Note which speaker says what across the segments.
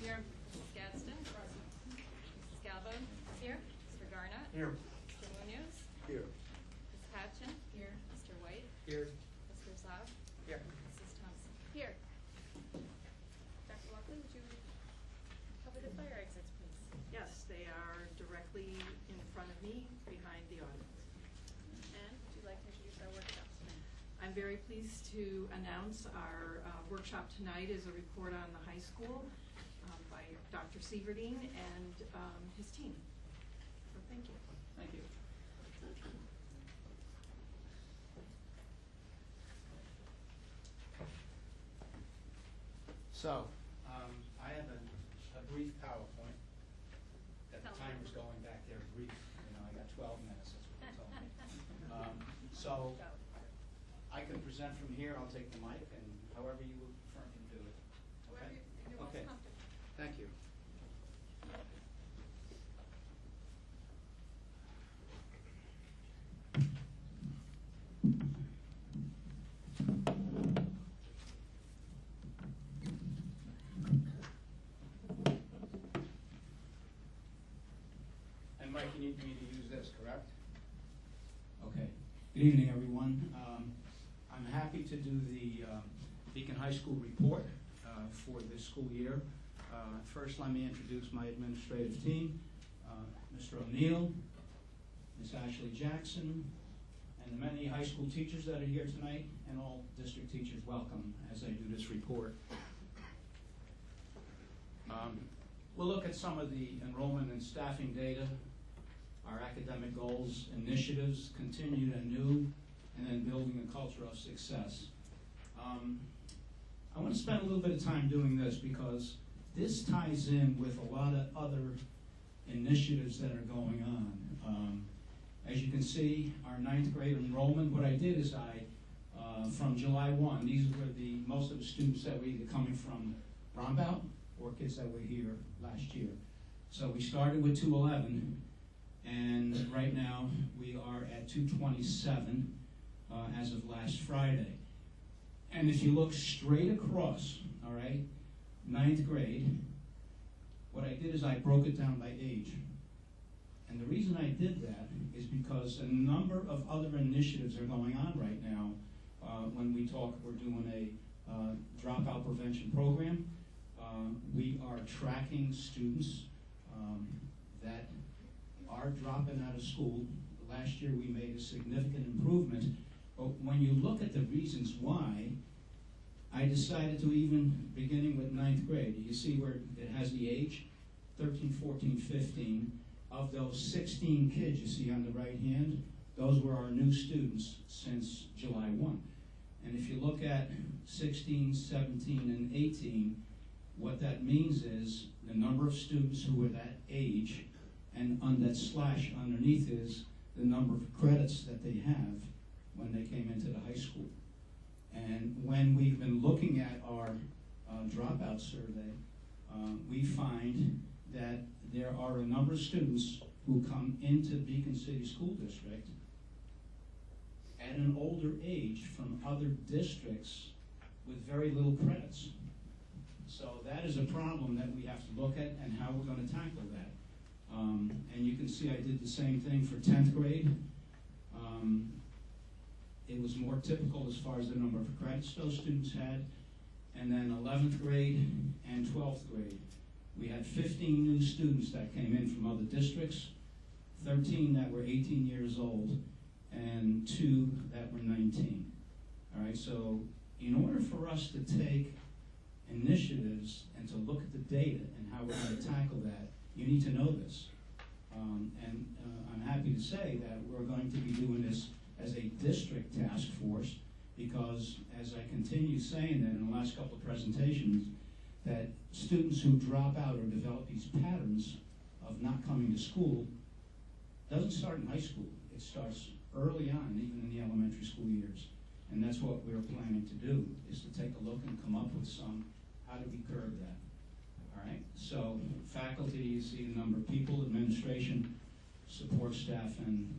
Speaker 1: Here. Mrs. Gadsden. Mrs. Galvo. Here. Mr. Garnett.
Speaker 2: Here.
Speaker 1: Mr. Munoz.
Speaker 2: Here.
Speaker 1: Ms. Patchen. Here. Mr. White.
Speaker 2: Here.
Speaker 1: Mr. Zob.
Speaker 2: Here.
Speaker 1: Mrs. Thompson.
Speaker 3: Here. Dr. Walkley, would you cover the fire exits, please?
Speaker 4: Yes, they are directly in front of me, behind the audience.
Speaker 3: And would you like to introduce our workshops tonight?
Speaker 4: I'm very pleased to announce our workshop tonight is a report on the high school by Dr. Sieverding and his team. So thank you.
Speaker 5: Thank you. So, I have a brief PowerPoint. That the timer's going back there brief. You know, I got 12 minutes, that's what they told me. So, I can present from here, I'll take the mic, and however you would prefer me to do it. Okay? Okay. Thank you. And Mike, you need me to use this, correct? Okay. Good evening, everyone. I'm happy to do the Beacon High School report for this school year. First, let me introduce my administrative team, Mr. O'Neill, Ms. Ashley Jackson, and the many high school teachers that are here tonight, and all district teachers, welcome as I do this report. We'll look at some of the enrollment and staffing data, our academic goals, initiatives, continued and new, and then building a culture of success. I want to spend a little bit of time doing this because this ties in with a lot of other initiatives that are going on. As you can see, our 9th grade enrollment, what I did is from July 1, these were most of the students that were either coming from Rombout or kids that were here last year. So we started with 211, and right now we are at 227 as of last Friday. And if you look straight across, all right, 9th grade, what I did is I broke it down by age. And the reason I did that is because a number of other initiatives are going on right now. When we talk, we're doing a dropout prevention program. We are tracking students that are dropping out of school. Last year we made a significant improvement, but when you look at the reasons why, I decided to even, beginning with 9th grade, you see where it has the age, 13, 14, 15, of those 16 kids you see on the right hand, those were our new students since July 1. And if you look at 16, 17, and 18, what that means is the number of students who were that age, and on that slash underneath is the number of credits that they have when they came into the high school. And when we've been looking at our dropout survey, we find that there are a number of students who come into Beacon City School District at an older age from other districts with very little credits. So that is a problem that we have to look at and how we're going to tackle that. And you can see I did the same thing for 10th grade. It was more typical as far as the number of credits those students had. And then 11th grade and 12th grade. We had 15 new students that came in from other districts, 13 that were 18 years old, and 2 that were 19. All right, so in order for us to take initiatives and to look at the data and how we're going to tackle that, you need to know this. I'm happy to say that we're going to be doing this as a district task force because, as I continue saying that in the last couple of presentations, that students who drop out or develop these patterns of not coming to school doesn't start in high school. It starts early on, even in the elementary school years. And that's what we're planning to do, is to take a look and come up with how do we curb that. All right, so faculty, you see the number of people, administration, support staff, and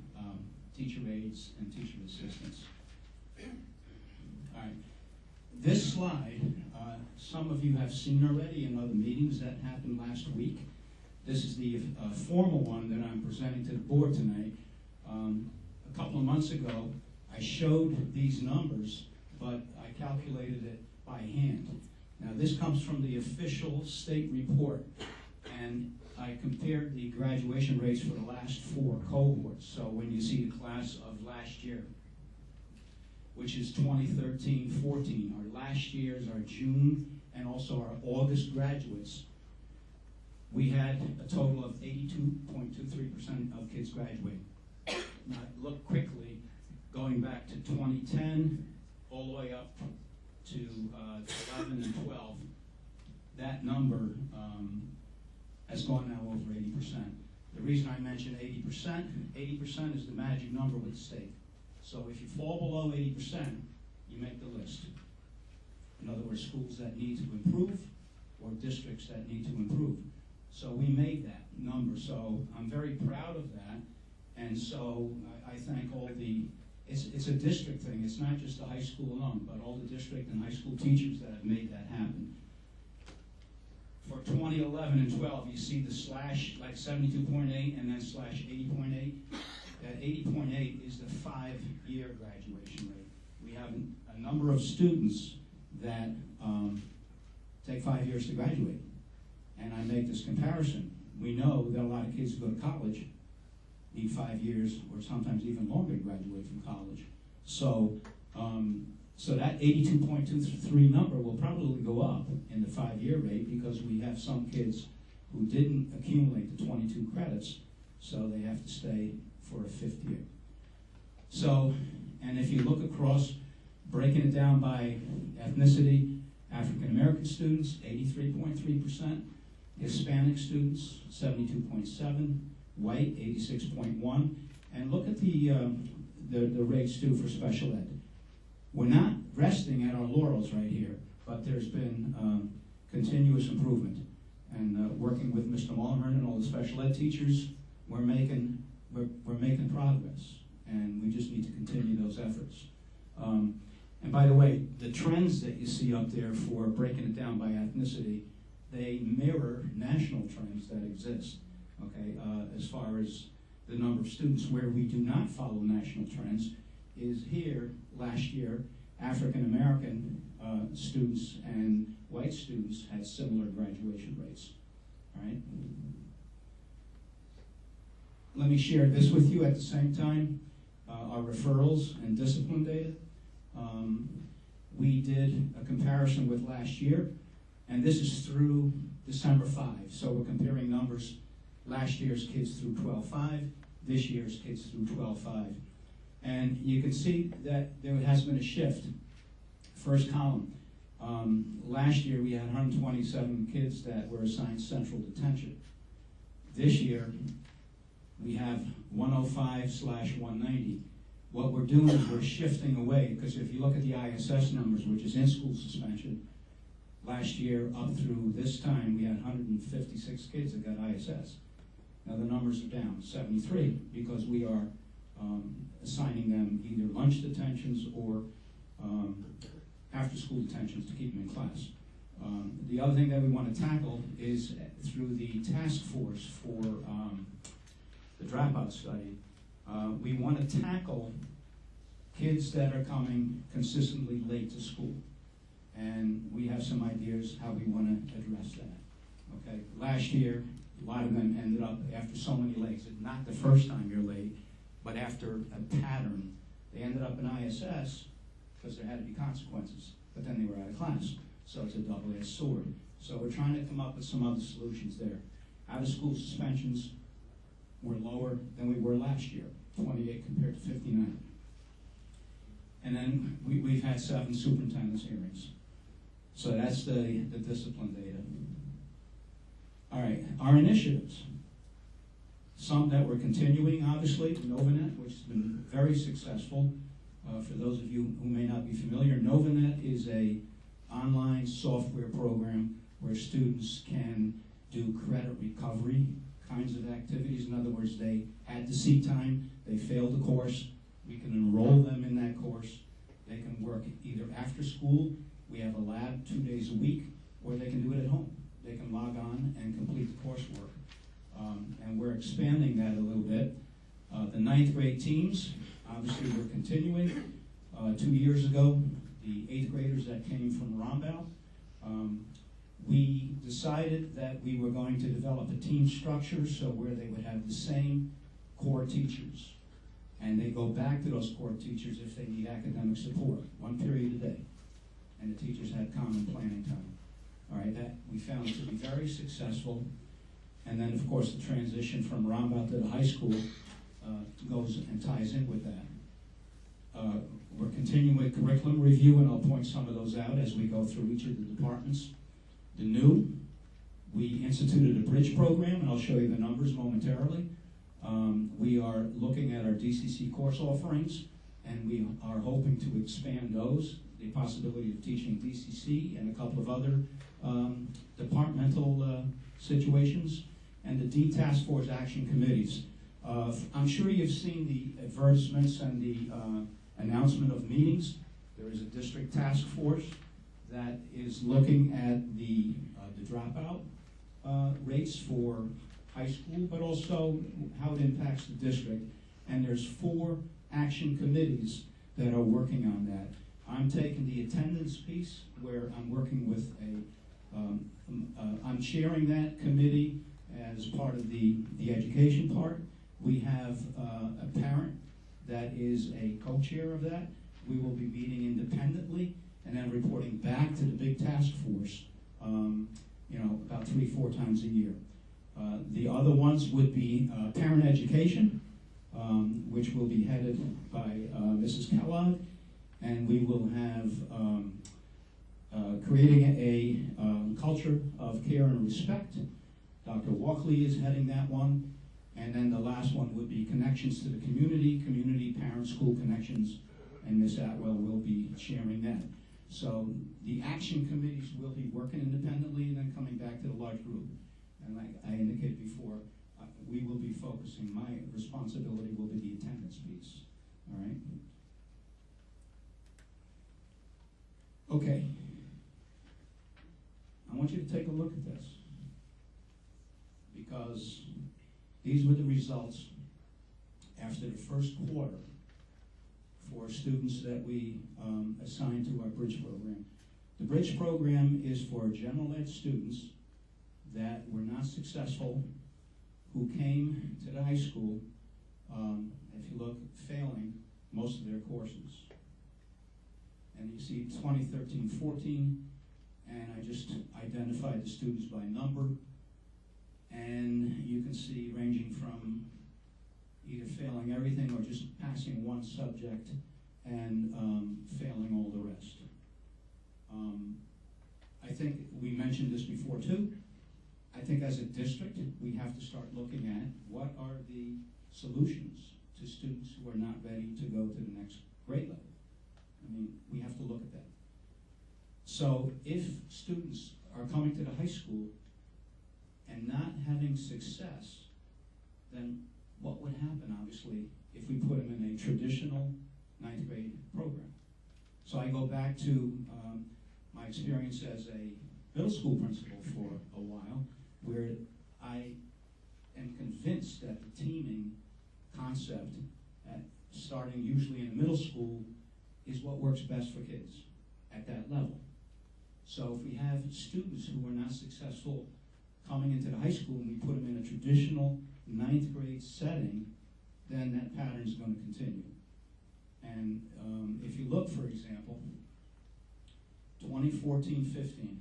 Speaker 5: teacher aides and teacher assistants. All right, this slide some of you have seen already in other meetings that happened last week. This is the formal one that I'm presenting to the board tonight. A couple of months ago, I showed these numbers, but I calculated it by hand. Now, this comes from the official state report, and I compared the graduation rates for the last 4 cohorts. So when you see the class of last year, which is 2013-14, our last year's, our June, and also our August graduates, we had a total of 82.23% of kids graduating. Now, look quickly, going back to 2010, all the way up to 11 and 12, that number has gone now over 80%. The reason I mention 80% is the magic number with the state. So if you fall below 80%, you make the list. In other words, schools that need to improve or districts that need to improve. So we made that number. So I'm very proud of that. And so I thank all the, it's a district thing. It's not just the high school alone, but all the district and high school teachers that have made that happen. For 2011 and 12, you see the slash like 72.8 and then slash 80.8. That 80.8 is the 5-year graduation rate. We have a number of students that take 5 years to graduate. And I make this comparison. We know that a lot of kids who go to college need 5 years or sometimes even longer to graduate from college. So, so that 82.23 number will probably go up in the 5-year rate because we have some kids who didn't accumulate the 22 credits, so they have to stay for a 5th year. So, and if you look across, breaking it down by ethnicity, African American students, 83.3%, Hispanic students, 72.7%, white, 86.1%, and look at the rates too for special ed. We're not resting at our laurels right here, but there's been continuous improvement. And working with Mr. Mullimer and all the special ed teachers, we're making progress, and we just need to continue those efforts. And by the way, the trends that you see up there for breaking it down by ethnicity, they mirror national trends that exist, okay? As far as the number of students, where we do not follow national trends is here, last year, African American students and white students had similar graduation rates, all right? Let me share this with you at the same time, our referrals and discipline data. We did a comparison with last year, and this is through December 5. So we're comparing numbers, last year's kids through 12-5, this year's kids through 12-5. And you can see that there has been a shift. First column, last year we had 127 kids that were assigned central detention. This year we have 105/190. What we're doing is we're shifting away, because if you look at the ISS numbers, which is in-school suspension, last year up through this time we had 156 kids that got ISS. Now the numbers are down, 73, because we are assigning them either lunch detentions or after-school detentions to keep them in class. The other thing that we want to tackle is through the task force for the dropout study. We want to tackle kids that are coming consistently late to school. And we have some ideas how we want to address that. Okay, last year, a lot of them ended up after so many lates, not the first time you're late, but after a pattern. They ended up in ISS because there had to be consequences, but then they were out of class. So it's a double-edged sword. So we're trying to come up with some other solutions there. Out-of-school suspensions were lower than we were last year, 28 compared to 59. And then we've had 7 superintendent's hearings. So that's the discipline data. All right, our initiatives. Some that we're continuing, obviously, Novanet, which has been very successful. For those of you who may not be familiar, Novanet is a online software program where students can do credit recovery kinds of activities. In other words, they had the seat time, they failed the course, we can enroll them in that course. They can work either after school, we have a lab 2 days a week, or they can do it at home. They can log on and complete the coursework. And we're expanding that a little bit. The ninth grade teams, obviously we're continuing. 2 years ago, the 8th graders that came from Rombau, we decided that we were going to develop a team structure so where they would have the same core teachers. And they go back to those core teachers if they need academic support, 1 period a day. And the teachers had common planning time. All right, that we found to be very successful. And then, of course, the transition from Rombau to the high school goes and ties in with that. We're continuing with curriculum review, and I'll point some of those out as we go through each of the departments. The new, we instituted a bridge program, and I'll show you the numbers momentarily. We are looking at our DCC course offerings, and we are hoping to expand those, the possibility of teaching DCC and a couple of other departmental situations, and the D Task Force Action Committees. I'm sure you've seen the advertisements and the announcement of meetings. There is a district task force that is looking at the dropout rates for high school, but also how it impacts the district. And there's 4 action committees that are working on that. I'm taking the attendance piece where I'm working with I'm chairing that committee as part of the education part. We have a parent that is a co-chair of that. We will be meeting independently and then reporting back to the big task force, about 3-4 times a year. The other ones would be parent education, which will be headed by Mrs. Kellogg, and we will have creating a culture of care and respect. Dr. Walkley is heading that one. And then the last one would be connections to the community, parent-school connections, and Ms. Atwell will be sharing that. So the action committees will be working independently and then coming back to the large group. And like I indicated before, we will be focusing, my responsibility will be the attendance piece, all right? Okay. I want you to take a look at this, because these were the results after the first quarter for students that we assigned to our Bridge program. The Bridge program is for general ed students that were not successful, who came to the high school, if you look, failing most of their courses. And you see 2013-14, and I just identified the students by number. And you can see ranging from either failing everything or just passing one subject and failing all the rest. I think we mentioned this before too. I think as a district, we have to start looking at what are the solutions to students who are not ready to go to the next grade level. I mean, we have to look at that. So if students are coming to the high school and not having success, then what would happen, obviously, if we put them in a traditional 9th grade program? So I go back to my experience as a middle school principal for a while, where I am convinced that the teaming concept, starting usually in middle school, is what works best for kids at that level. So if we have students who are not successful coming into the high school and we put them in a traditional 9th grade setting, then that pattern is going to continue. And if you look, for example, 2014-15,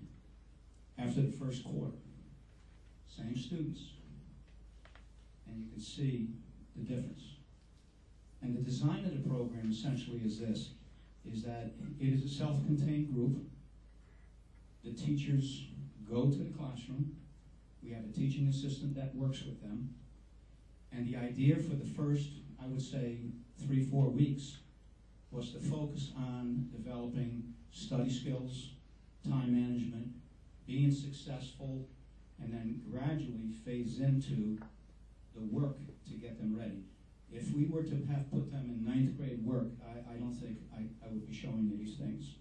Speaker 5: after the first quarter, same students, and you can see the difference. And the design of the program essentially is this, is that it is a self-contained group. The teachers go to the classroom. We have a teaching assistant that works with them. And the idea for the first, I would say, 3-4 weeks was to focus on developing study skills, time management, being successful, and then gradually phase into the work to get them ready. If we were to have put them in 9th grade work, I don't think I would be showing you these things.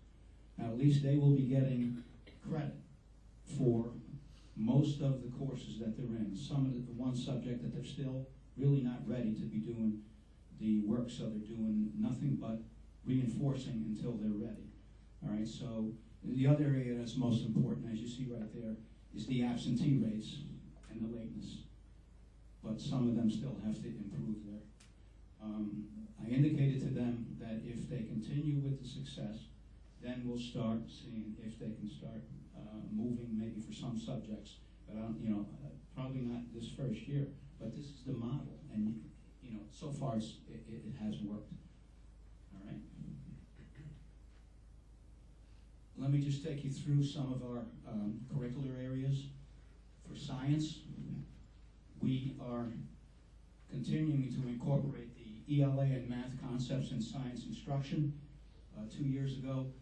Speaker 5: Now, at least they will be getting credit most of the courses that they're in. Some of the one subject that they're still really not ready to be doing the work, so they're doing nothing but reinforcing until they're ready. All right, so the other area that's most important, as you see right there, is the absentee rates and the lateness. But some of them still have to improve there. I indicated to them that if they continue with the success, then we'll start seeing if they can start moving maybe for some subjects. But I don't, probably not this first year. But this is the model, and so far it has worked. All right. Let me just take you through some of our curricular areas. For science, we are continuing to incorporate the ELA and math concepts in science instruction. 2 years ago,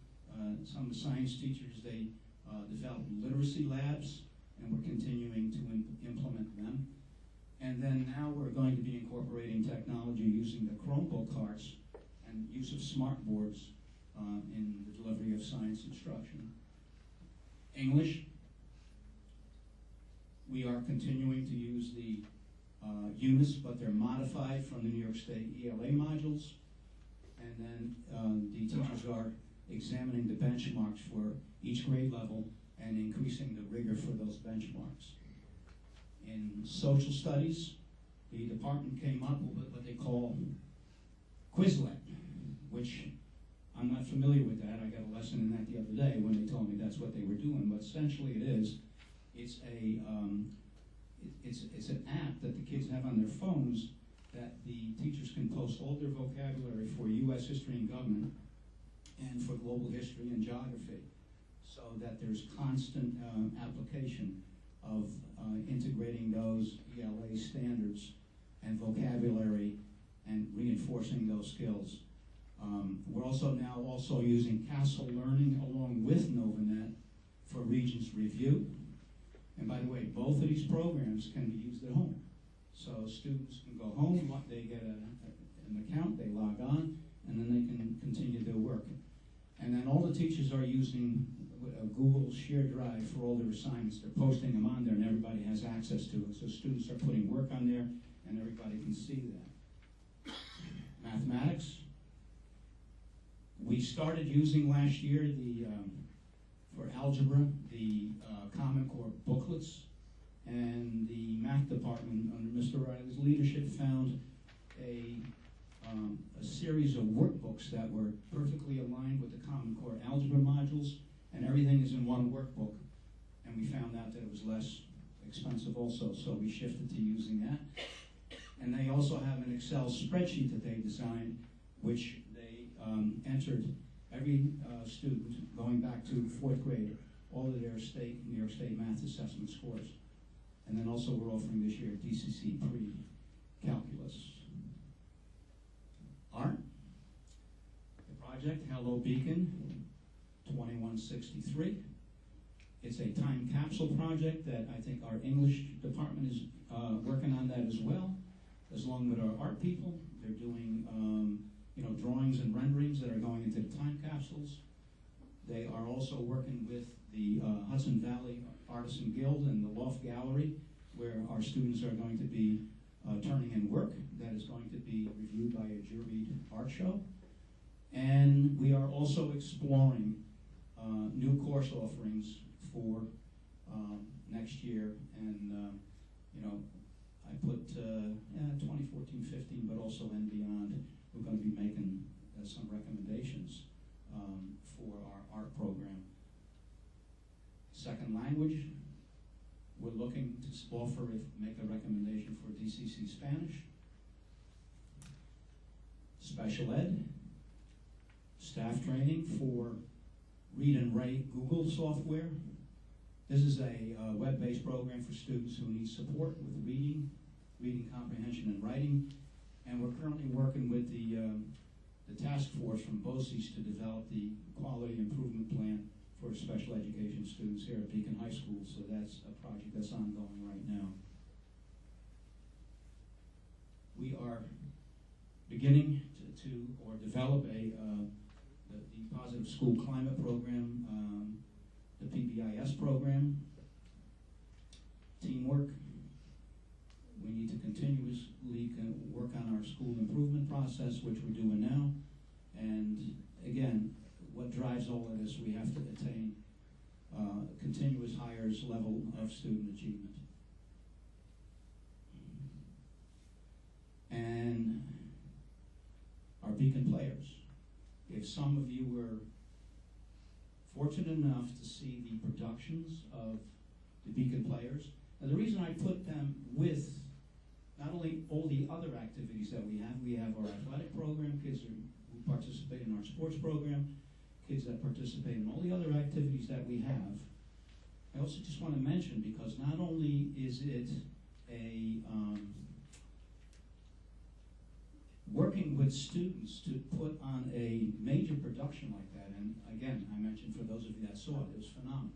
Speaker 5: some of the science teachers, they developed literacy labs, and we're continuing to implement them. And then now we're going to be incorporating technology using the Chromebook carts and use of smart boards in the delivery of science instruction. English, we are continuing to use the units, but they're modified from the New York State ELA modules. And then the teachers are examining the benchmarks for each grade level and increasing the rigor for those benchmarks. In social studies, the department came up with what they call Quizlet, which I'm not familiar with that. I got a lesson in that the other day when they told me that's what they were doing. But essentially it is, it's an app that the kids have on their phones that the teachers can post all their vocabulary for U.S. history and government and for global history and geography, so that there's constant application of integrating those ELA standards and vocabulary and reinforcing those skills. We're also now using Castle Learning along with NovaNet for Regents Review. And by the way, both of these programs can be used at home. So students can go home, they get an account, they log on, and then they can continue their work. And then all the teachers are using a Google Shared Drive for all their assignments. They're posting them on there, and everybody has access to it. So students are putting work on there, and everybody can see that. Mathematics. We started using last year for algebra, the Common Core booklets, and the math department under Mr. Riley's leadership found a series of workbooks that were perfectly aligned with the Common Core algebra modules, and everything is in one workbook. And we found out that it was less expensive also, so we shifted to using that. And they also have an Excel spreadsheet that they designed, which they entered every student going back to 4th grade, all of their New York State math assessment scores. And then also we're offering this year DCC pre-calculus. Art, the project, Hello Beacon 2163. It's a time capsule project that I think our English department is working on that as well, along with our art people. They're doing drawings and renderings that are going into the time capsules. They are also working with the Hudson Valley Artisan Guild and the Loft Gallery, where our students are going to be turning in work that is going to be reviewed by a juried art show. And we are also exploring new course offerings for next year. And, I put 2014-15, but also and beyond, we're going to be making some recommendations for our art program. Second language, we're looking to make a recommendation for DCC Spanish. Special ed, staff training for Read and Write Google software. This is a web-based program for students who need support with reading comprehension and writing. And we're currently working with the task force from BOCES to develop the quality improvement plan for special education students here at Beacon High School. So that's a project that's ongoing right now. We are beginning to develop the Positive School Climate Program, the PBIS program. school improvement process, which we're doing now. And again, what drives all of this, we have to attain continuous highest level of student achievement. And our Beacon players. If some of you were fortunate enough to see the productions of the Beacon players, and the reason I put them with not only all the other activities that we have our athletic program, kids who participate in our sports program, kids that participate in all the other activities that we have. I also just want to mention, because not only is it a working with students to put on a major production like that, and again, I mentioned for those of you that saw it, it was phenomenal.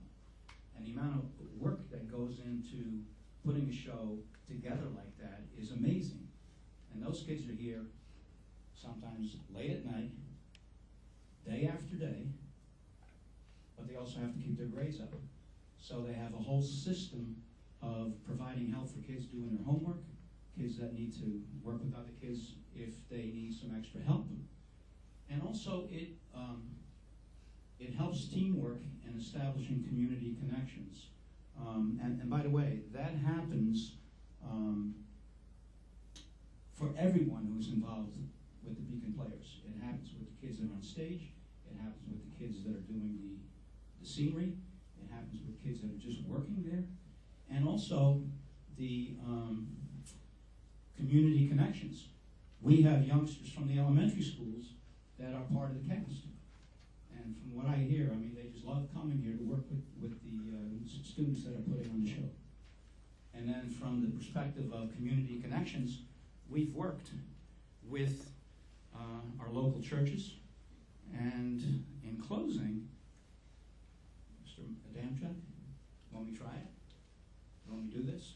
Speaker 5: And the amount of work that goes into putting a show together like that is amazing. And those kids are here sometimes late at night, day after day, but they also have to keep their grades up. So they have a whole system of providing help for kids doing their homework, kids that need to work with other kids if they need some extra help. And also it helps teamwork and establishing community connections. And by the way, that happens for everyone who's involved with the Beacon players. It happens with the kids that are on stage. It happens with the kids that are doing the scenery. It happens with kids that are just working there. And also the community connections. We have youngsters from the elementary schools that are part of the cast. And from what I hear, I mean, they just love coming here to work with the students that are putting on the show. And then from the perspective of community connections, we've worked with our local churches. And in closing, Mr. Adamchuk, want me to try it? You want me to do this?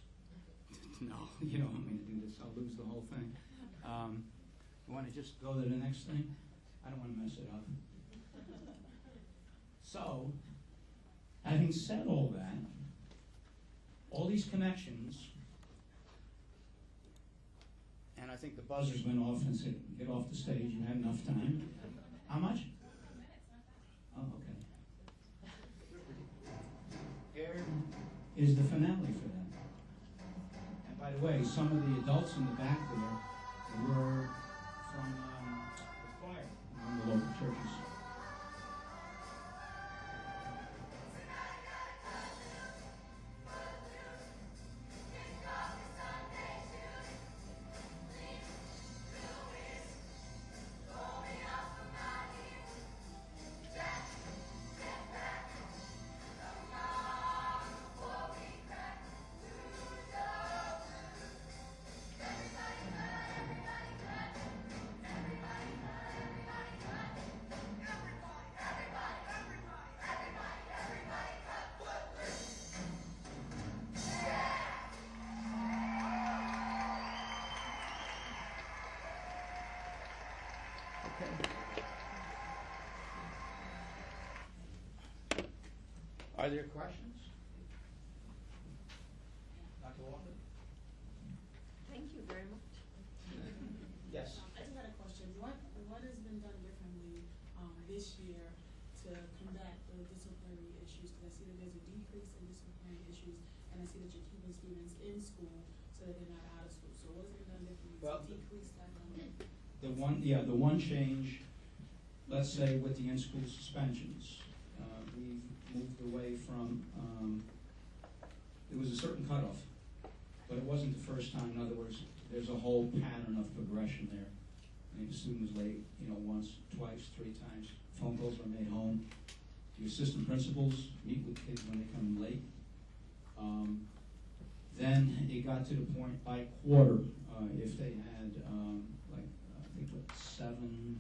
Speaker 5: No, you don't want me to do this. I'll lose the whole thing. You want to just go to the next thing? I don't want to mess it up. So, having said all that, all these connections, and I think the buzzers went off and said, get off the stage, you had enough time. How much? Oh, okay. Here is the finale for that. And by the way, some of the adults in the back there were from the choir in the local churches. Are there questions? Dr. Walker?
Speaker 4: Thank you very much.
Speaker 5: Yes.
Speaker 2: I just had a question. What has been done differently this year to combat the disciplinary issues? Because I see that there's a decrease in disciplinary issues, and I see that you're keeping students in school so that they're not out of school. So what has been done differently to decrease that number?
Speaker 5: The one change, let's say with the in-school suspensions, we've moved away from, there was a certain cutoff, but it wasn't the first time. In other words, there's a whole pattern of progression there. I mean, the student was late, once, twice, 3 times. Phone calls were made home. The assistant principals meet with kids when they come in late. Then it got to the point by quarter, if they had, I think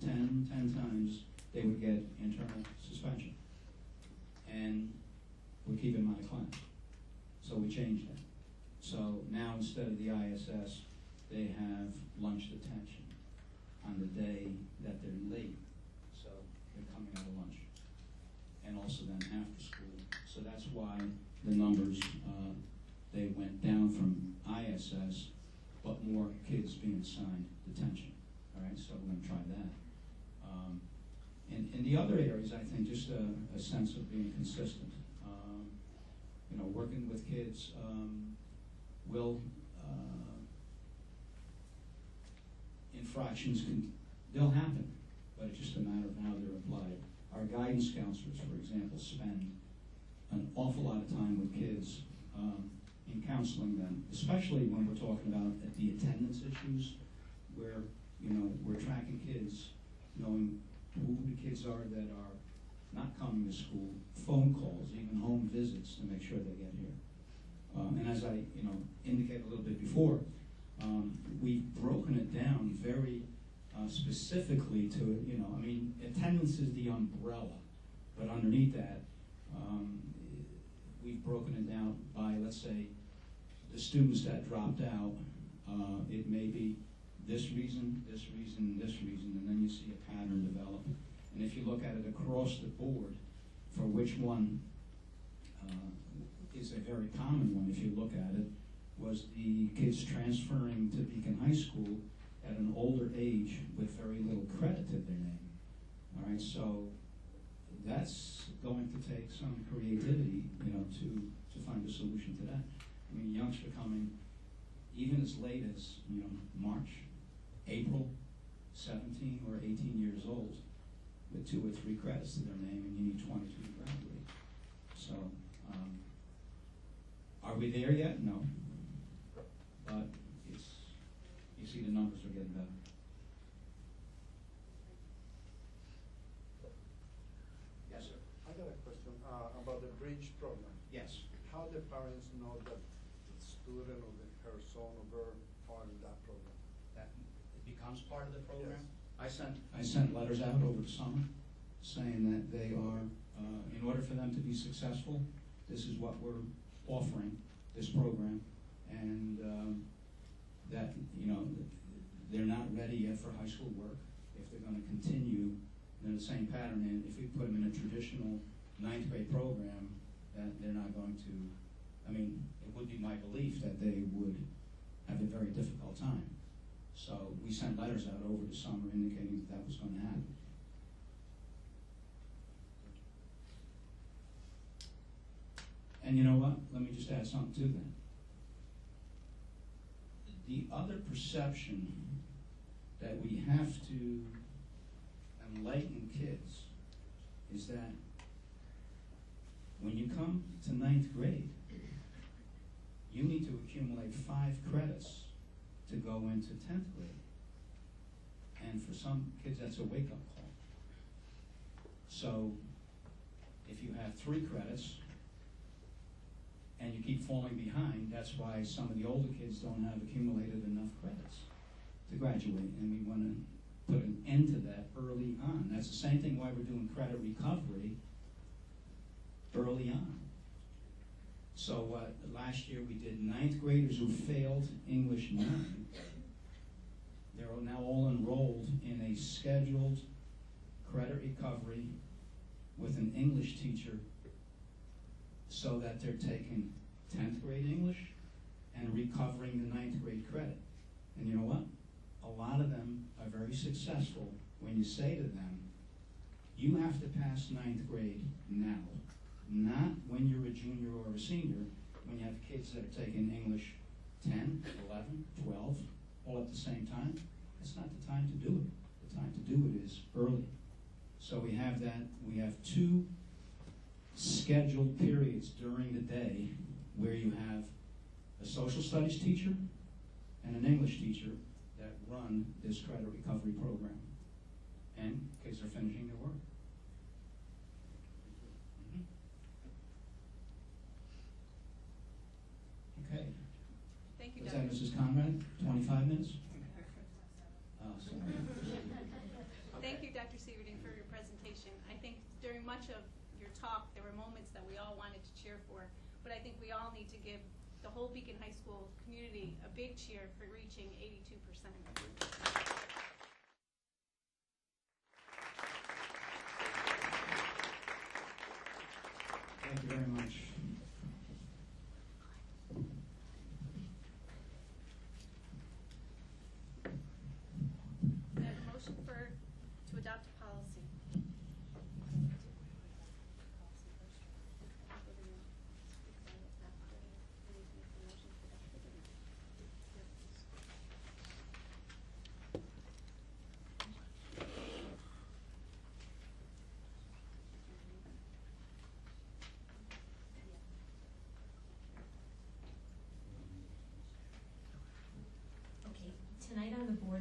Speaker 5: 10 times, they would get internal suspension. And would keep them out of class. So we changed that. So now instead of the ISS, they have lunch detention on the day that they're late. So they're coming out of lunch. And also then after school. So that's why the numbers, they went down from ISS, but more kids kids being assigned detention. All right, so we're going to try that. In the other areas, I think just a sense of being consistent. Working with kids will infractions they'll happen, but it's just a matter of how they're applied. Our guidance counselors, for example, spend an awful lot of time with kids in counseling them, especially when we're talking about the attendance issues, where we're tracking kids, knowing who the kids are that are not coming to school, phone calls, even home visits to make sure they get here. And as I indicated a little bit before, we've broken it down very specifically to attendance is the umbrella, but underneath that, we've broken it down by, let's say, the students that dropped out. It may be this reason, this reason, this reason, and then you see a pattern develop. And if you look at it across the board, for which one is a very common one, if you look at it, was the kids transferring to Beacon High School at an older age with very little credit to their name. All right, so that's going to take some creativity, to find a solution to that. I mean, youngsters coming even as late as March, April, 17 or 18 years old, with 2 or 3 credits to their name, and you need 22 to graduate. So, are we there yet? No. But you see the numbers are getting better. Yes, sir.
Speaker 6: I got a question about the bridge program.
Speaker 5: Yes.
Speaker 6: How the parents know that the student or her son or her are in that program?
Speaker 5: That it becomes part of the program.
Speaker 6: Yes.
Speaker 5: I sent letters out over the summer saying that they are, in order for them to be successful, this is what we're offering, this program, and that they're not ready yet for high school work. If they're going to continue in the same pattern, and if we put them in a traditional 9th grade program, that they're not going to. I mean, it would be my belief that they would have a very difficult time. So we sent letters out over the summer indicating that was going to happen. And you know what? Let me just add something to that. The other perception that we have to enlighten kids is that when you come to 9th grade, you need to accumulate 5 credits to go into 10th grade. And for some kids, that's a wake-up call. So if you have 3 credits and you keep falling behind, that's why some of the older kids don't have accumulated enough credits to graduate. And we want to put an end to that early on. That's the same thing why we're doing credit recovery early on. So last year we did 9th graders who failed English 9. They're now all enrolled in a scheduled credit recovery with an English teacher so that they're taking 10th grade English and recovering the 9th grade credit. And you know what? A lot of them are very successful when you say to them, you have to pass 9th grade now. Not when you're a junior or a senior, when you have kids that are taking English 10, 11, 12, all at the same time. That's not the time to do it. The time to do it is early. So we have that. We have 2 scheduled periods during the day where you have a social studies teacher and an English teacher that run this credit recovery program. And kids are finishing their work. Okay.
Speaker 3: Thank you,
Speaker 5: Was
Speaker 3: Dr.
Speaker 5: that Mrs. Conrad? 25 minutes? Oh, sorry.
Speaker 3: Thank you, Dr. Sieverding, for your presentation. I think during much of your talk, there were moments that we all wanted to cheer for, but I think we all need to give the whole Beacon High School community a big cheer for reaching 82%.
Speaker 5: Thank you very much.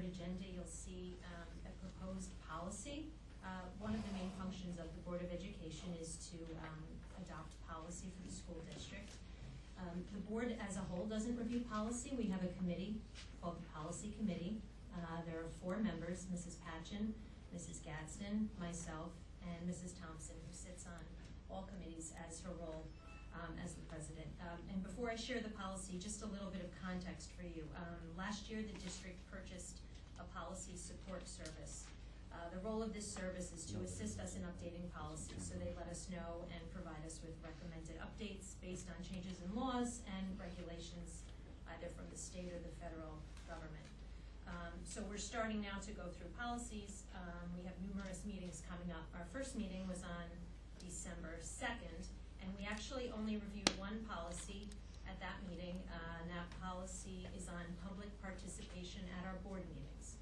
Speaker 7: agenda, you'll see a proposed policy. One of the main functions of the Board of Education is to adopt policy for the school district. The board as a whole doesn't review policy. We have a committee called the Policy Committee. There are 4 members, Mrs. Patchen, Mrs. Gadsden, myself, and Mrs. Thompson, who sits on all committees as her role as the president. And before I share the policy, just a little bit of context for you. Last year, the district purchased a policy support service. The role of this service is to assist us in updating policies, so they let us know and provide us with recommended updates based on changes in laws and regulations, either from the state or the federal government. So we're starting now to go through policies. We have numerous meetings coming up. Our first meeting was on December 2nd, and we actually only reviewed one policy at that meeting, and that policy is on public participation at our board meetings.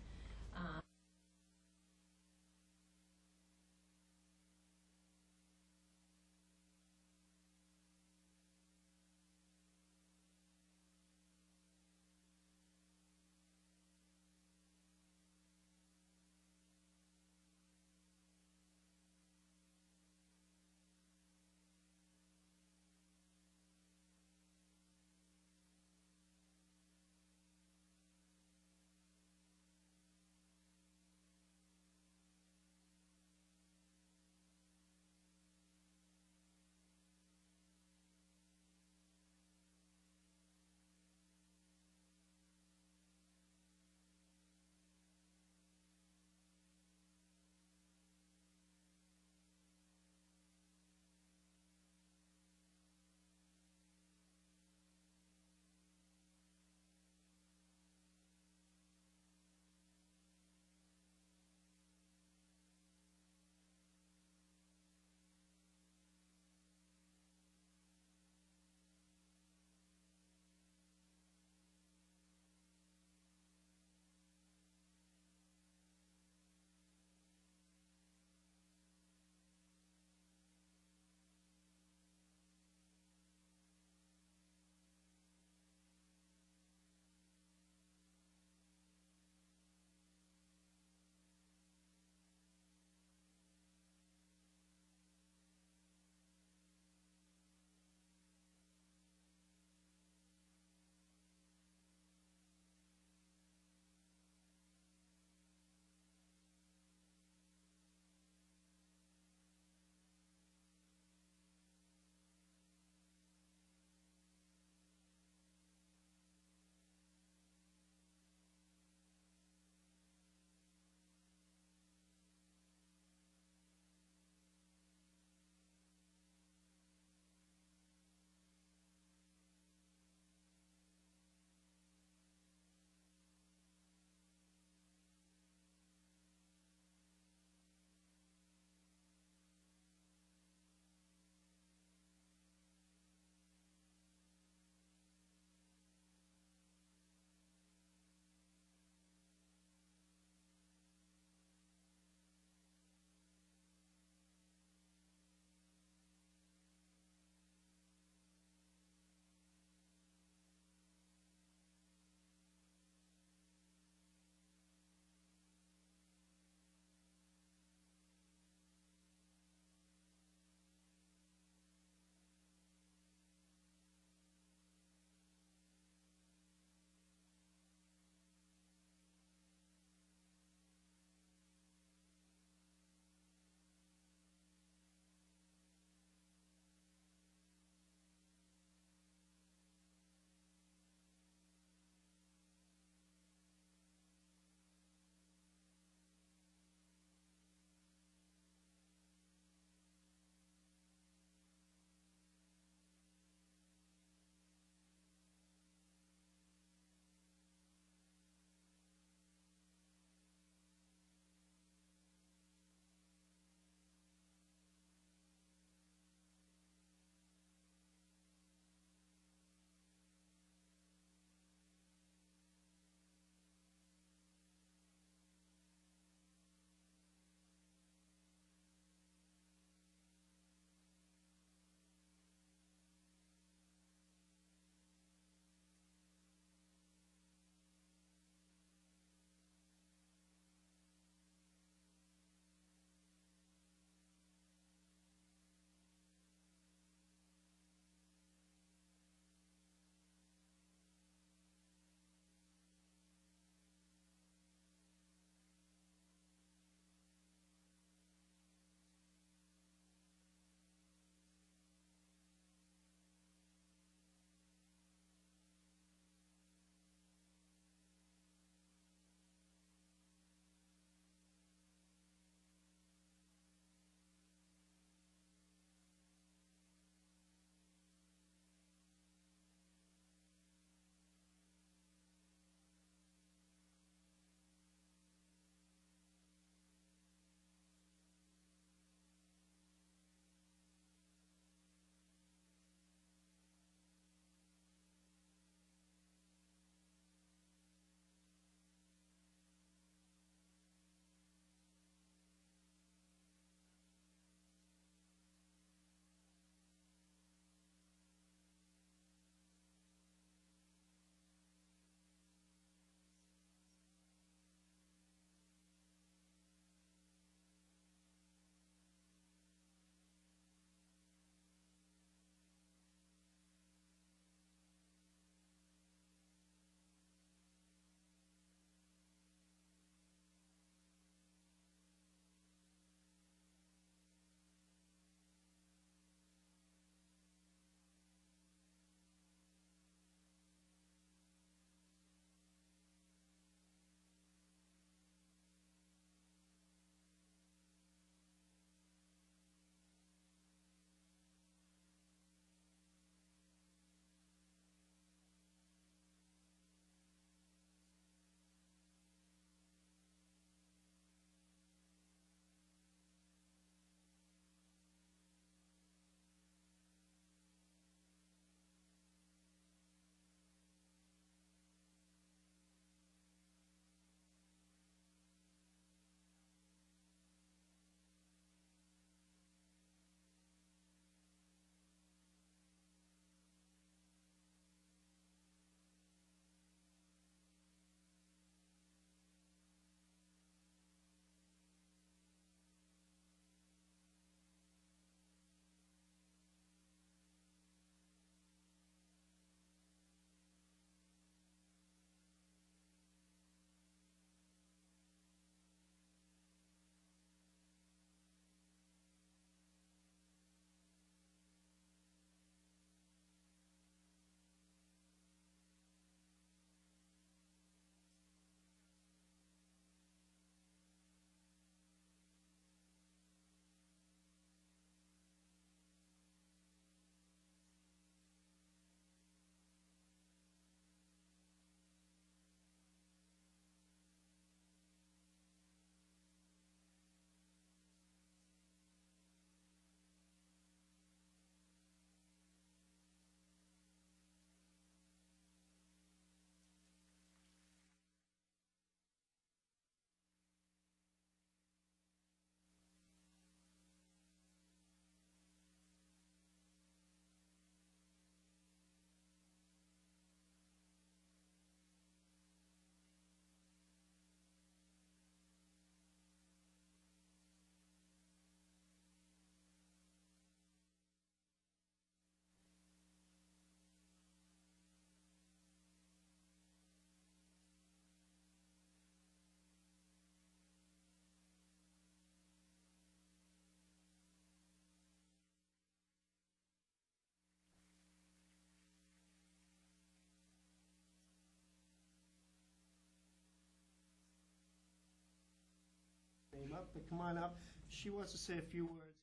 Speaker 8: came up, but come on up. She wants to say a few words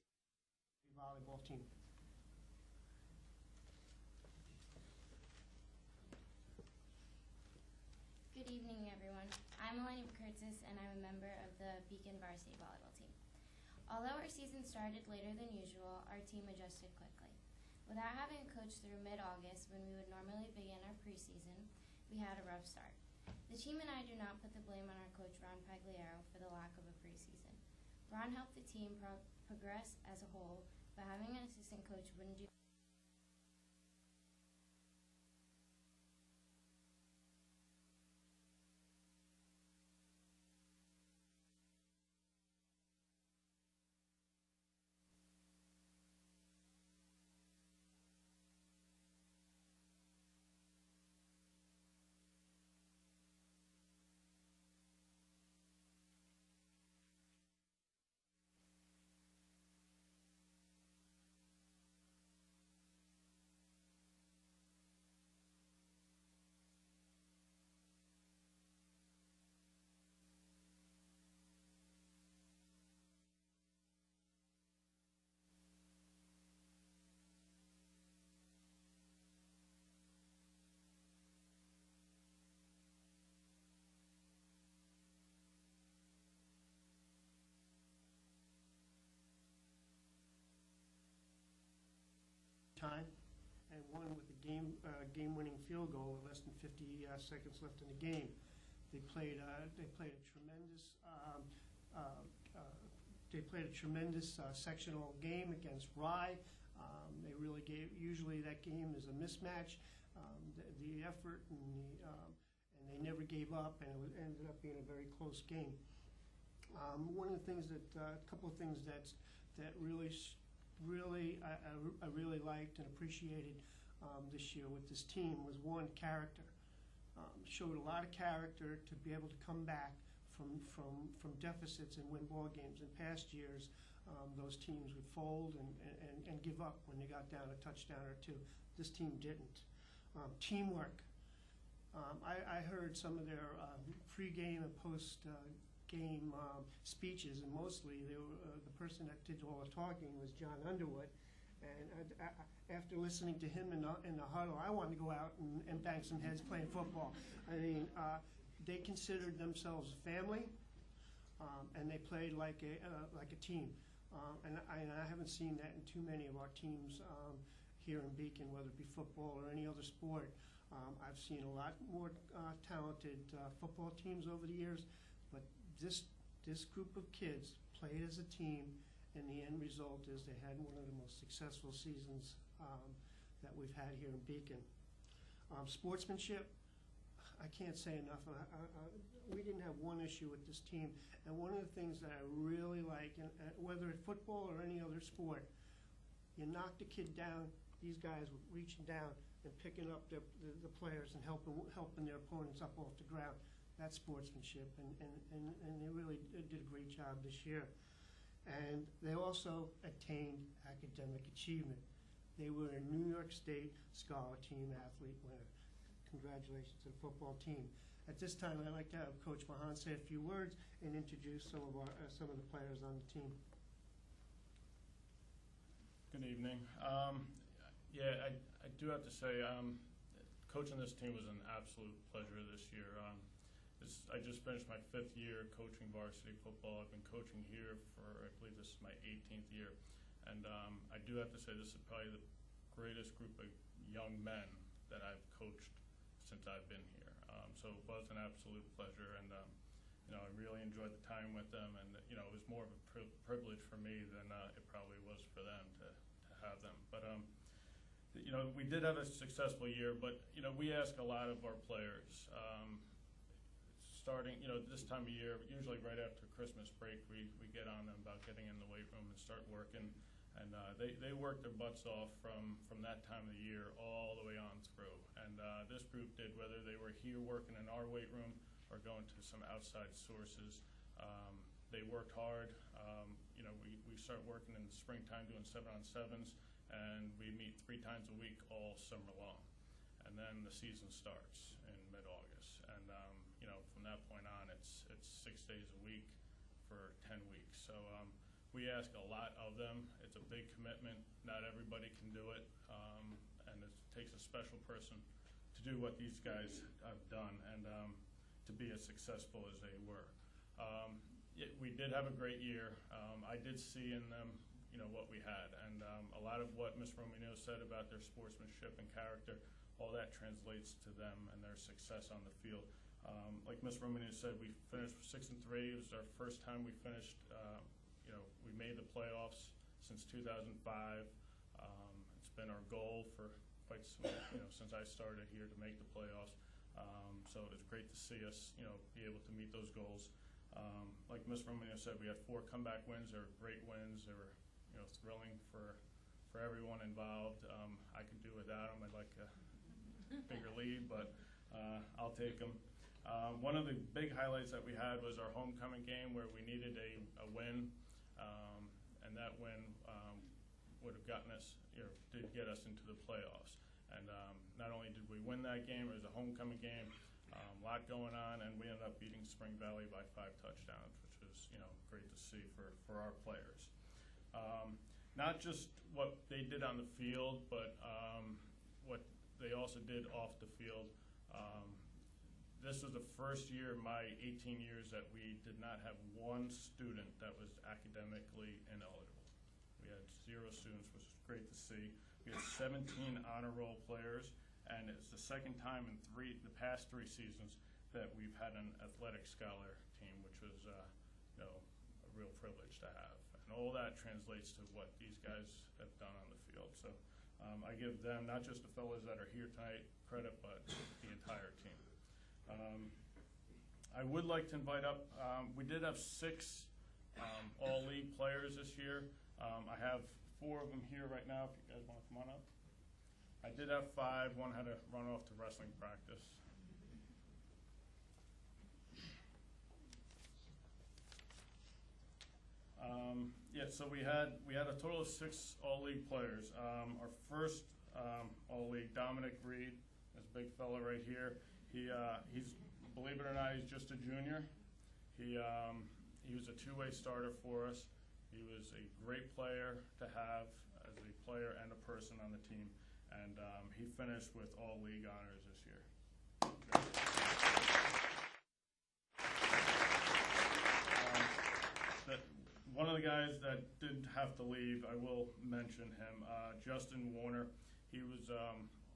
Speaker 8: about the volleyball team.
Speaker 9: Good evening, everyone. I'm Eleni Kurtzis, and I'm a member of the Beacon varsity volleyball team. Although our season started later than usual, our team adjusted quickly. Without having a coach through mid-August, when we would normally begin our preseason, we had a rough start. The team and I do not put the blame on our coach, Ron Pagliaro, for the lack of a preseason. Ron helped the team progress as a whole, but having an assistant coach wouldn't do
Speaker 8: time, and won with a game-winning field goal with less than 50 seconds left in the game. They played a tremendous sectional game against Rye. They really gave. Usually that game is a mismatch. The effort and they never gave up, and it ended up being a very close game. One of the things a couple of things that really I really liked and appreciated this year with this team was, one, character. Showed a lot of character to be able to come back from deficits and win ball games. In past years, those teams would fold and give up when they got down a touchdown or two. This team didn't. Teamwork. I heard some of their pre-game and post-game speeches, and mostly they were, the person that did all the talking was John Underwood. And after listening to him in the huddle, I wanted to go out and bang some heads playing football. I mean, they considered themselves a family, and they played like a team. And I haven't seen that in too many of our teams here in Beacon, whether it be football or any other sport. I've seen a lot more talented football teams over the years, but this group of kids played as a team, and the end result is they had one of the most successful seasons that we've had here in Beacon. Sportsmanship, I can't say enough. We didn't have one issue with this team, and one of the things that I really like, and whether it's football or any other sport, you knock the kid down, these guys were reaching down and picking up the players and helping their opponents up off the ground. That's sportsmanship, and they really did a great job this year. And they also attained academic achievement. They were a New York State Scholar Team athlete winner. Congratulations to the football team. At this time, I'd like to have Coach Mahan say a few words and introduce some of the players on the team.
Speaker 10: Good evening. Yeah, I do have to say, coaching this team was an absolute pleasure this year. I just finished my 5th year coaching varsity football. I've been coaching here for, I believe this is my 18th year. And I do have to say this is probably the greatest group of young men that I've coached since I've been here. So it was an absolute pleasure, and you know, I really enjoyed the time with them, and you know, it was more of a privilege for me than it probably was for them to have them. But you know, we did have a successful year, but you know, we ask a lot of our players. Starting, you know, this time of year, usually right after Christmas break, we get on them about getting in the weight room and start working. And they work their butts off from that time of the year all the way on through. And this group did, whether they were here working in our weight room or going to some outside sources. They worked hard. You know, we start working in the springtime doing 7-on-7s, and we meet 3 times a week all summer long. And then the season starts in mid-August. And you know, from that point on, it's 6 days a week for 10 weeks. So we ask a lot of them. It's a big commitment. Not everybody can do it, and it takes a special person to do what these guys have done and to be as successful as they were. We did have a great year. I did see in them, what we had, and a lot of what Ms. Romino said about their sportsmanship and character, all that translates to them and their success on the field. Like Ms. Romino said, we finished 6-3. It was our first time we finished. We made the playoffs since 2005. It's been our goal for quite some, since I started here to make the playoffs. So it was great to see us, be able to meet those goals. Like Ms. Romino said, we had 4 comeback wins. They were great wins. They were, thrilling for everyone involved. I could do without them. I'd like a bigger lead, but I'll take them. One of the big highlights that we had was our homecoming game where we needed a win, and that win would have gotten us, did get us into the playoffs. And not only did we win that game, it was a homecoming game, a lot going on, and we ended up beating Spring Valley by 5 touchdowns, which was, great to see for our players. Not just what they did on the field, but what they also did off the field. This was the first year in my 18 years that we did not have one student that was academically ineligible. We had 0 students, which was great to see. We had 17 honor roll players, and it's the second time in the past 3 seasons that we've had an athletic scholar team, which was a real privilege to have. And all that translates to what these guys have done on the field. So I give them, not just the fellas that are here tonight, credit, but the entire team. I would like to invite up, we did have 6 all-league players this year. I have 4 of them here right now, if you guys want to come on up. I did have 5, one had to run off to wrestling practice. So we had a total of 6 all-league players. Our first all-league, Dominic Reed, this big fella right here. He's, believe it or not, he's just a junior. He was a 2-way starter for us. He was a great player to have as a player and a person on the team, and he finished with all league honors this year. One of the guys that did have to leave, I will mention him, Justin Warner. He was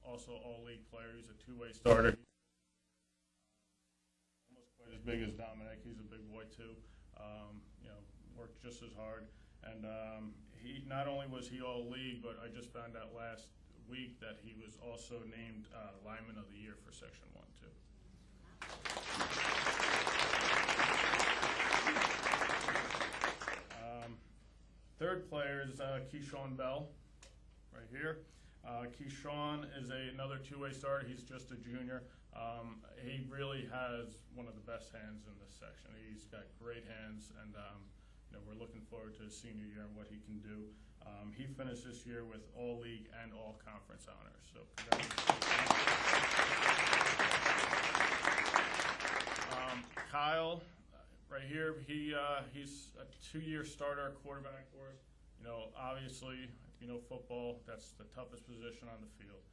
Speaker 10: also all-league player. He's a 2-way starter. Almost quite as big as Dominic. He's a big boy too. Worked just as hard. And he not only was he all-league, but I just found out last week that he was also named Lineman of the Year for Section 1 too. Third player is Keyshawn Bell, right here. Keyshawn is another 2-way starter. He's just a junior. He really has one of the best hands in this section. He's got great hands, and we're looking forward to his senior year and what he can do. He finished this year with all league and all conference honors. So Kyle, right here, he's a 2-year starter quarterback for us. Obviously, if you know football, that's the toughest position on the field.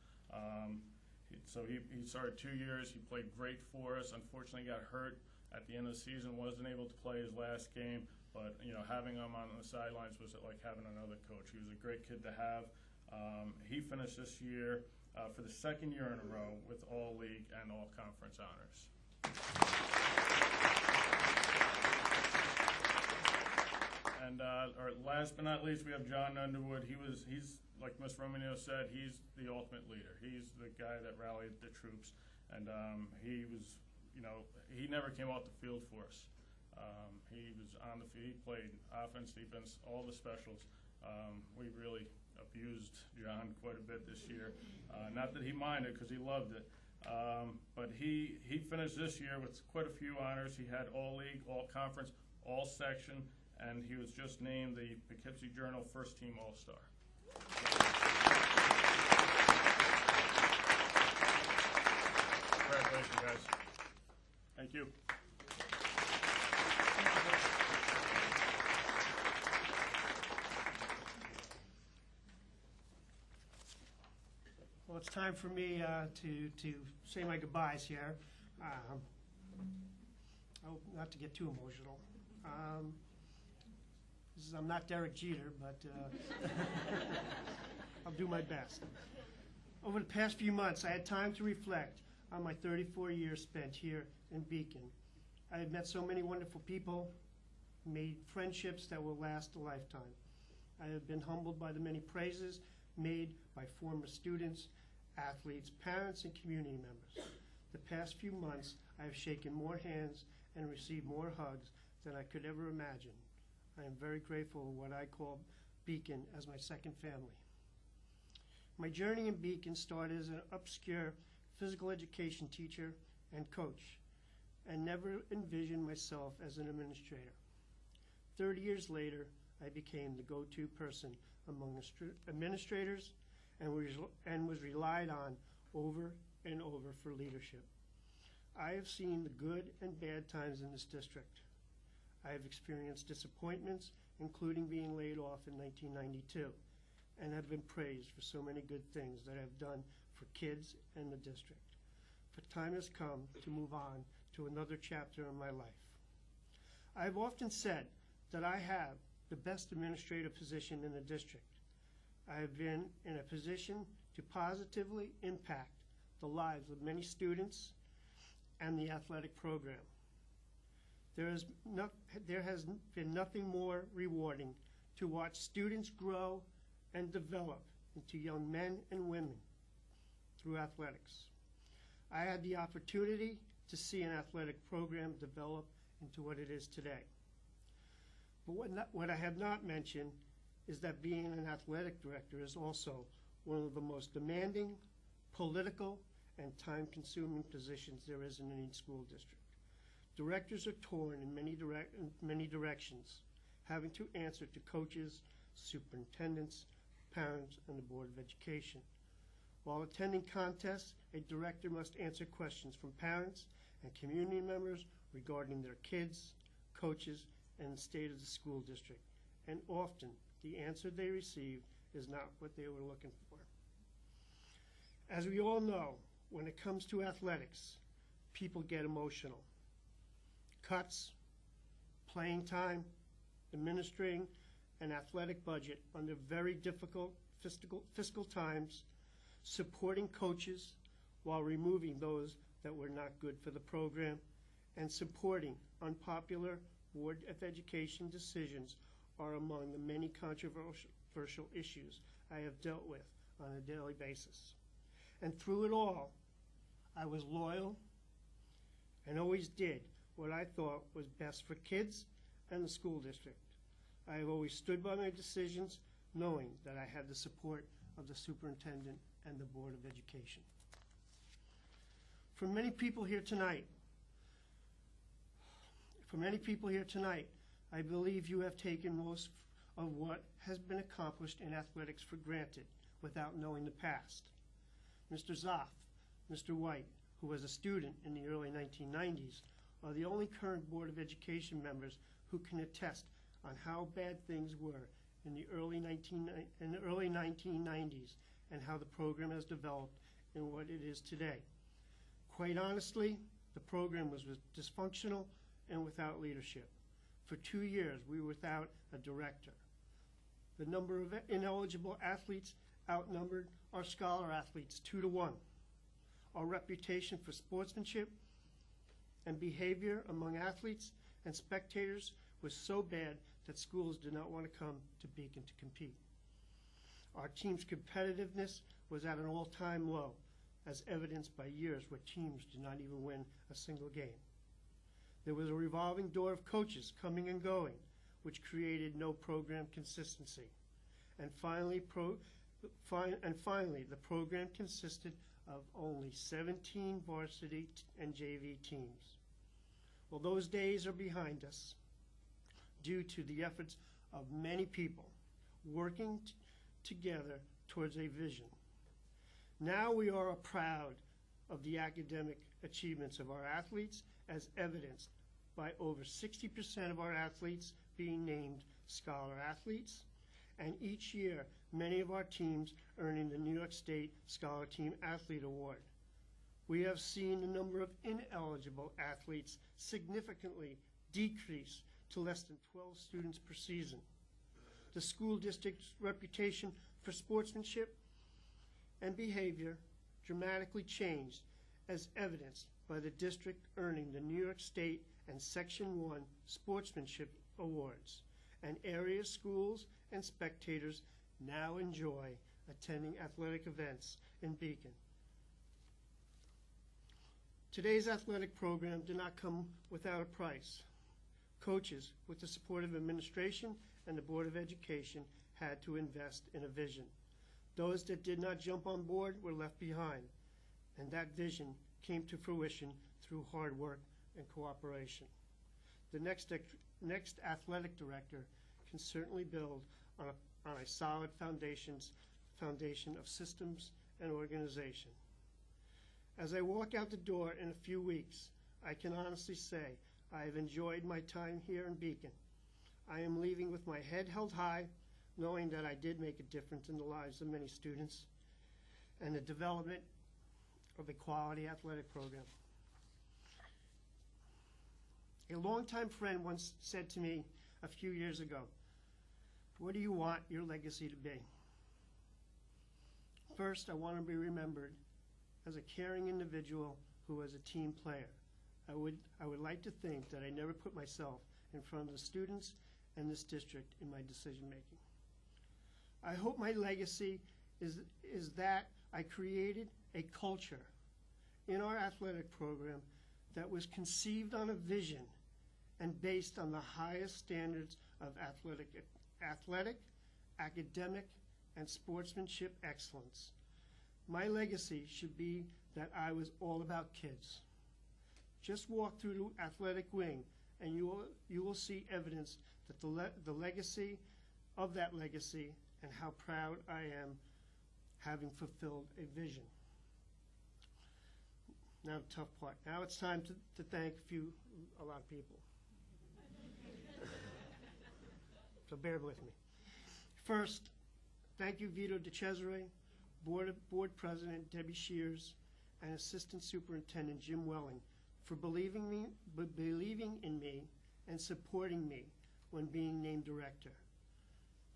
Speaker 10: So he started 2 years. He played great for us. Unfortunately, got hurt at the end of the season. Wasn't able to play his last game. But having him on the sidelines was like having another coach. He was a great kid to have. He finished this year for the 2nd year in a row with all league and all conference honors. And last but not least, we have John Underwood. He's like Ms. Romino said, he's the ultimate leader. He's the guy that rallied the troops, and he was, he never came off the field for us. He was on the field. He played offense, defense, all the specials. We really abused John quite a bit this year. Not that he minded, because he loved it. But he finished this year with quite a few honors. He had all league, all conference, all section, and he was just named the Poughkeepsie Journal First Team All-Star. Congratulations, guys. Thank you.
Speaker 8: it's time for me to say my goodbyes here. Not to get too emotional. I'm not Derek Jeter, but I'll do my best. Over the past few months, I had time to reflect on my 34 years spent here in Beacon. I have met so many wonderful people, made friendships that will last a lifetime. I have been humbled by the many praises made by former students, athletes, parents, and community members. The past few months, I have shaken more hands and received more hugs than I could ever imagine. I am very grateful for what I call Beacon as my second family. My journey in Beacon started as an obscure physical education teacher and coach, and never envisioned myself as an administrator. 30 years later, I became the go-to person among administrators and was relied on over and over for leadership. I have seen the good and bad times in this district. I have experienced disappointments, including being laid off in 1992, and have been praised for so many good things that I have done for kids and the district. But time has come to move on to another chapter in my life. I have often said that I have the best administrative position in the district. I have been in a position to positively impact the lives of many students and the athletic program. There has been nothing more rewarding to watch students grow and develop into young men and women through athletics. I had the opportunity to see an athletic program develop into what it is today. But what I have not mentioned is that being an athletic director is also one of the most demanding, political, and time-consuming positions there is in any school district. Directors are torn in many directions, having to answer to coaches, superintendents, parents, and the Board of Education. While attending contests, a director must answer questions from parents and community members regarding their kids, coaches, and the state of the school district. And often, the answer they receive is not what they were looking for. As we all know, when it comes to athletics, people get emotional. Cuts, playing time, administering an athletic budget under very difficult fiscal times, supporting coaches while removing those that were not good for the program, and supporting unpopular Board of Education decisions are among the many controversial issues I have dealt with on a daily basis. And through it all, I was loyal and always did what I thought was best for kids and the school district. I have always stood by my decisions, knowing that I had the support of the superintendent and the Board of Education. For many people here tonight, I believe you have taken most of what has been accomplished in athletics for granted without knowing the past. Mr. Zoff, Mr. White, who was a student in the early 1990s, are the only current Board of Education members who can attest on how bad things were in the early 1990s and how the program has developed in what it is today. Quite honestly, the program was dysfunctional and without leadership. For 2 years, we were without a director. The number of ineligible athletes outnumbered our scholar athletes 2-1. Our reputation for sportsmanship and behavior among athletes and spectators was so bad that schools did not want to come to Beacon to compete. Our team's competitiveness was at an all-time low, as evidenced by years where teams did not even win a single game. There was a revolving door of coaches coming and going, which created no program consistency. And finally, the program consisted of only 17 varsity and JV teams. Well, those days are behind us due to the efforts of many people working together towards a vision. Now we are proud of the academic achievements of our athletes, as evidenced by over 60% of our athletes being named scholar athletes and each year, many of our teams earning the New York State Scholar Team Athlete Award. We have seen the number of ineligible athletes significantly decrease to less than 12 students per season. The school district's reputation for sportsmanship and behavior dramatically changed, as evidenced by the district earning the New York State and Section 1 Sportsmanship Awards, and area schools and spectators now enjoy attending athletic events in Beacon. Today's athletic program did not come without a price. Coaches, with the support of administration and the Board of Education, had to invest in a vision. Those that did not jump on board were left behind, and that vision came to fruition through hard work and cooperation. The next athletic director can certainly build on a solid foundation of systems and organization. As I walk out the door in a few weeks, I can honestly say I have enjoyed my time here in Beacon. I am leaving with my head held high, knowing that I did make a difference in the lives of many students and the development of a quality athletic program. A longtime friend once said to me a few years ago, "What do you want your legacy to be?" First, I want to be remembered as a caring individual who was a team player. I would like to think that I never put myself in front of the students and this district in my decision making. I hope my legacy is that I created a culture in our athletic program that was conceived on a vision and based on the highest standards of athletic, academic, and sportsmanship excellence. My legacy should be that I was all about kids. Just walk through the athletic wing and you will see evidence that the legacy of that legacy and how proud I am having fulfilled a vision. Now the tough part. Now it's time to thank a lot of people. So bear with me. First, thank you Vito DeCesare, Board President Debbie Shears, and Assistant Superintendent Jim Welling for believing in me and supporting me when being named director.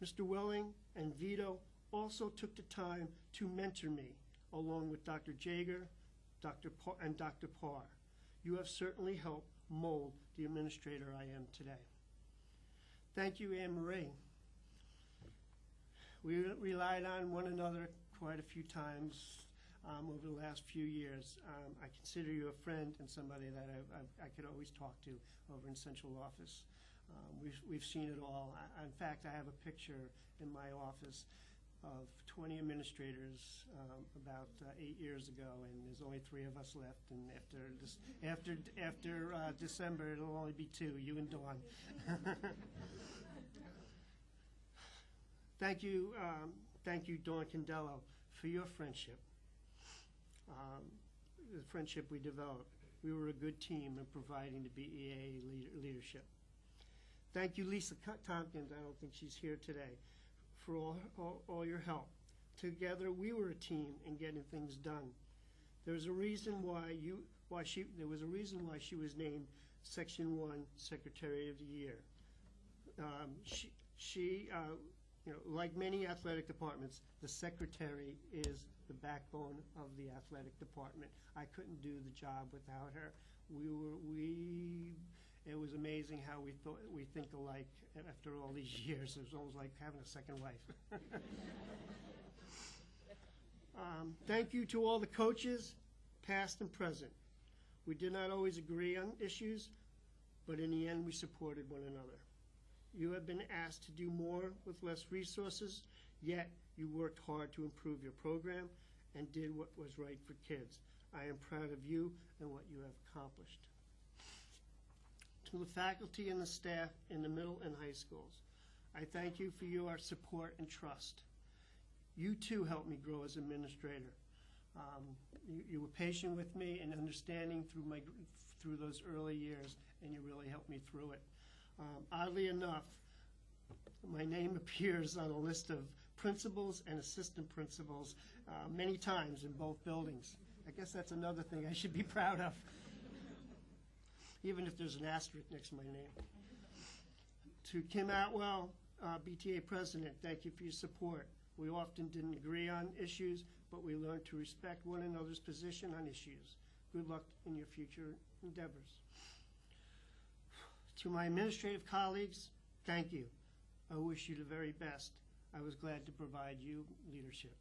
Speaker 8: Mr. Welling and Vito also took the time to mentor me, along with Dr. Jager, and Dr. Parr. You have certainly helped mold the administrator I am today. Thank you, Anne Marie. We relied on one another quite a few times over the last few years. I consider you a friend and somebody that I could always talk to over in central office. We've seen it all. In fact, I have a picture in my office of 20 administrators about 8 years ago, and there's only 3 of us left. And after December, it'll only be 2, you and Dawn. Thank you, Dawn Candello, for your friendship. The friendship we developed. We were a good team in providing the BEA leadership. Thank you, Lisa Tompkins, I don't think she's here today, for all your help. Together, we were a team in getting things done. There's a reason why she was named Section 1 Secretary of the Year. Like many athletic departments, the secretary is the backbone of the athletic department. I couldn't do the job without her. It was amazing how we think alike after all these years. It was almost like having a second wife. Thank you to all the coaches, past and present. We did not always agree on issues, but in the end we supported one another. You have been asked to do more with less resources, yet you worked hard to improve your program and did what was right for kids. I am proud of you and what you have accomplished. To the faculty and the staff in the middle and high schools, I thank you for your support and trust. You too helped me grow as administrator. You were patient with me and understanding through those early years, and you really helped me through it. Oddly enough, My name appears on a list of principals and assistant principals many times in both buildings. I guess that's another thing I should be proud of, even if there's an asterisk next to my name. To Kim Atwell, BTA president, thank you for your support. We often didn't agree on issues, but we learned to respect one another's position on issues. Good luck in your future endeavors. To my administrative colleagues, thank you. I wish you the very best. I was glad to provide you leadership.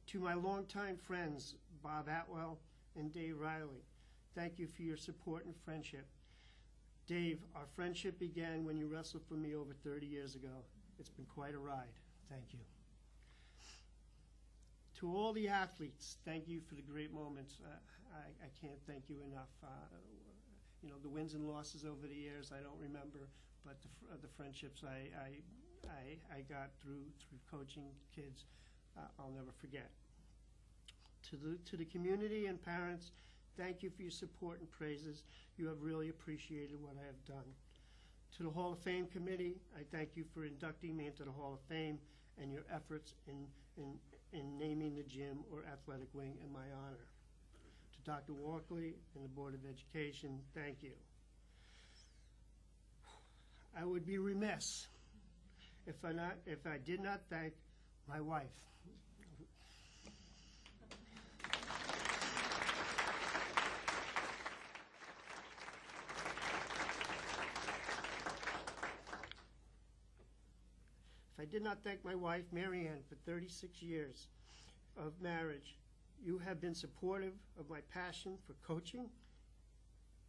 Speaker 8: To my longtime friends, Bob Atwell and Dave Riley, thank you for your support and friendship. Dave, our friendship began when you wrestled for me over 30 years ago. It's been quite a ride. Thank you. To all the athletes, thank you for the great moments. I can't thank you enough. You know, the wins and losses over the years, I don't remember, but the friendships I got through coaching kids, I'll never forget. To the community and parents, thank you for your support and praises. You have really appreciated what I have done. To the Hall of Fame committee, I thank you for inducting me into the Hall of Fame and your efforts in naming the gym or athletic wing in my honor. To Dr. Walkley and the Board of Education, thank you. I would be remiss if I did not thank my wife. If I did not thank my wife, Mary Ann, for 36 years of marriage, you have been supportive of my passion for coaching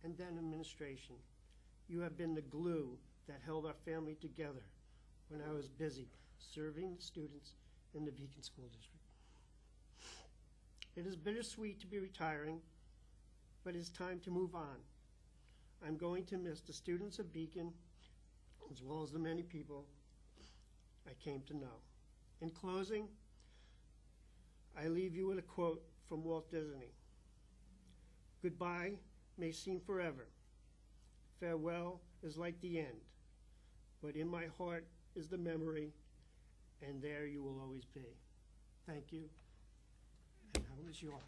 Speaker 8: and then administration. You have been the glue that held our family together when I was busy serving the students in the Beacon School District. It is bittersweet to be retiring, but it's time to move on. I'm going to miss the students of Beacon as well as the many people I came to know. In closing, I leave you with a quote from Walt Disney. Goodbye may seem forever. Farewell is like the end. But in my heart is the memory, and there you will always be. Thank you, and I wish you all.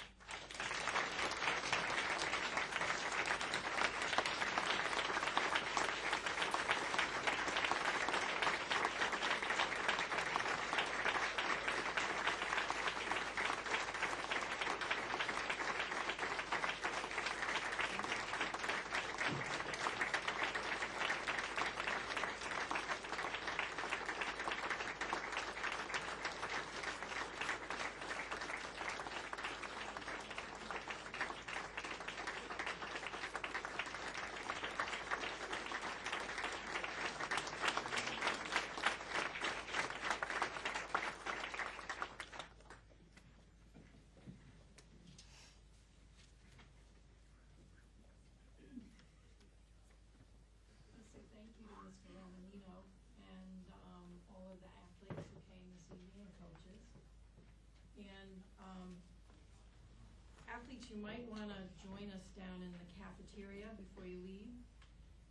Speaker 4: Athletes, you might want to join us down in the cafeteria before you leave,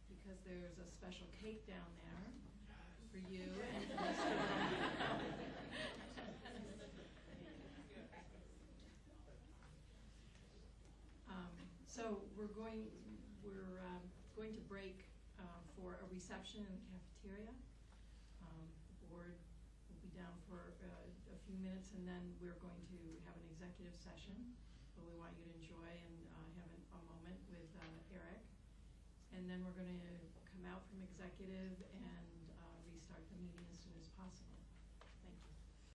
Speaker 4: because there's a special cake down there for you and for the students. So we're going to break for a reception in the cafeteria. The board will be down for a few minutes, and then we're going to have an executive session. So we want you to enjoy and have a moment with Eric. And then we're going to come out from executive and restart the meeting as soon as possible. Thank you.